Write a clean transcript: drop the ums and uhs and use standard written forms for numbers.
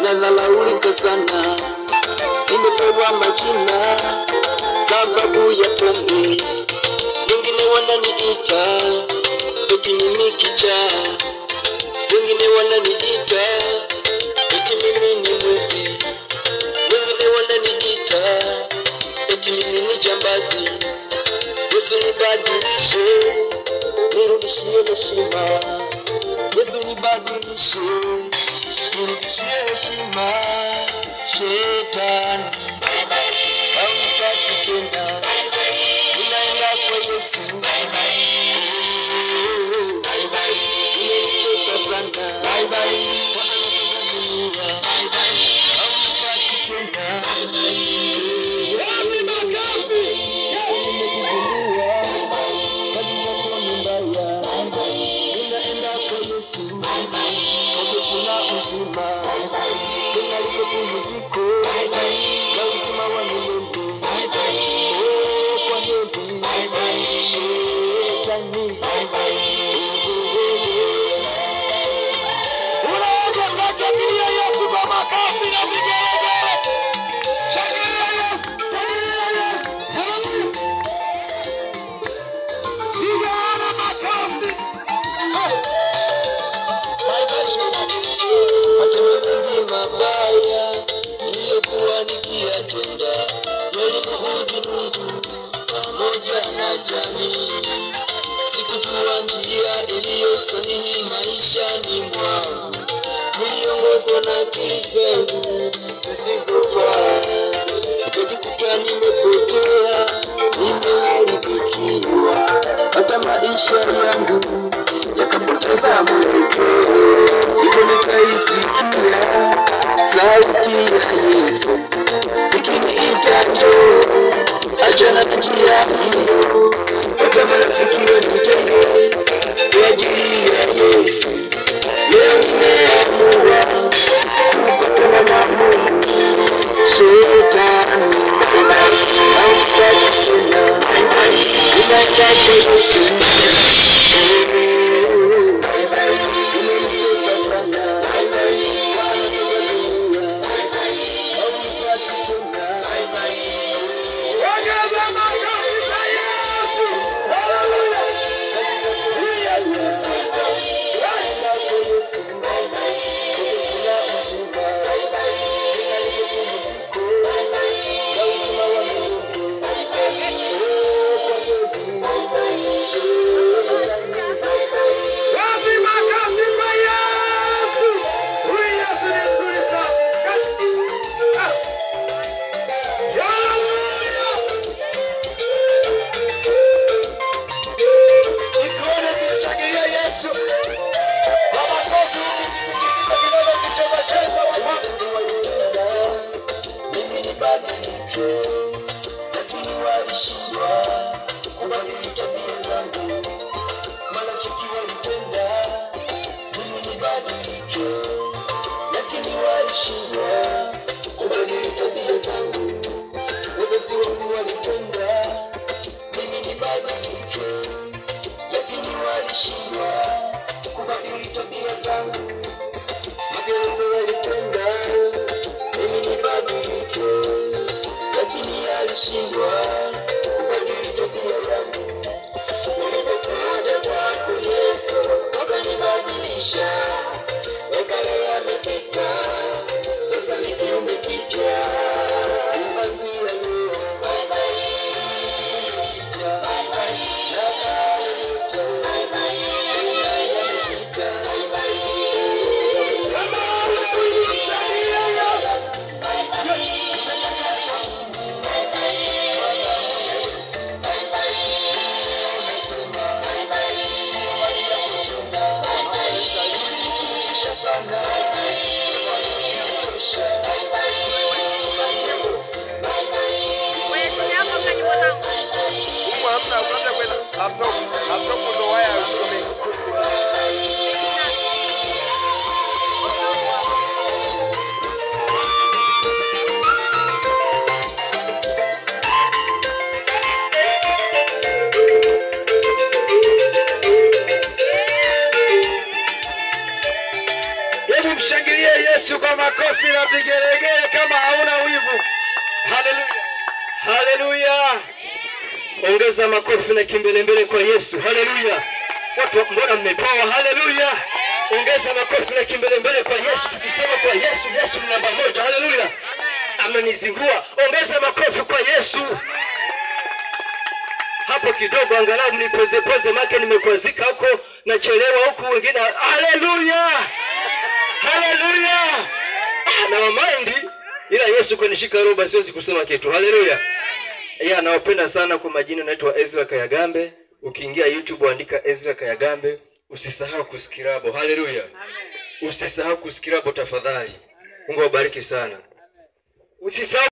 Nalaulika sana, nimepewa majina sababu ya pombe. Wengine wananiita eti mimi kichaa, wengine wananiita eti mimi ni mwizi, wengine wananiita eti mimi ni jambazi. Yesu nibadilishe, nirudishie heshima. Yesu nibadilishe, nirudishie heshima. Shetani haunipati tena, ninaenda kwa Yesu. Nimechoka sana, kwa anasa za dunia. Haunipati tena. Mabaya niliyokuwa nikiyatenda yalimuudhi Mungu pamoja na jamii. Sikujua njia iliyo sahihi maishani mwangu, niliongozwa na akili zangu zisizofaa. Nikajikuta nimepotea, nimeharibikiwa, hata maisha yangu yakapoteza mwelekeo. Ndipo nikaisikia sauti ya Yesu ikiniita, njoo, achana na njia hiyo, hata marafiki wanitenge kwa ajili ya Yesu. Leo nimeamua kupatana na Mungu. Shetani hautaki tena, ninaenda kwa Yesu. Lakini walishindwa kubadili tabia zangu. Marafiki walipenda mimi nibadilike, lakini walishindwa kubadili tabia zangu. Wazazi wangu walipenda mimi nibadilike, lakini walishindwa kubadili tabia zangu. Magereza walipenda mimi nibadilike, lakini alishindwa kubadili tabia yangu. Nilipokuja kwako Yesu ukanibadilisha, yakale yamepita, sasa ni kiumbe kipya. Umazia Yesu, bye bye, bye bye, yakale yote, bye bye, yamepita, bye bye. Kama unamshania Yesu, bye bye. vigelegele kama hauna wivu. Haleluya. Haleluya. Ongeza makofi na kimbelembele kwa Yesu. Haleluya. Watu mbona mmepoa? Haleluya. Ongeza makofi na kimbelembele kwa Yesu. Tukisema kwa Yesu, Yesu ni namba moja. Haleluya. Amenizingua. Ongeza makofi kwa Yesu. Hapo kidogo angalau mnipoze make nimekwazika huko nachelewa huko wengine. Haleluya. Haleluya. Na wamaindi ila Yesu kunishika roba siwezi kusema kitu. Haleluya. Yeye anawapenda sana. Kwa majina naitwa Ezra Kayagambe. Ukiingia YouTube andika Ezra Kayagambe. Usisahau kusikirabo. Haleluya. Usisahau kusikirabo tafadhali. Mungu awabariki sana. Usisahau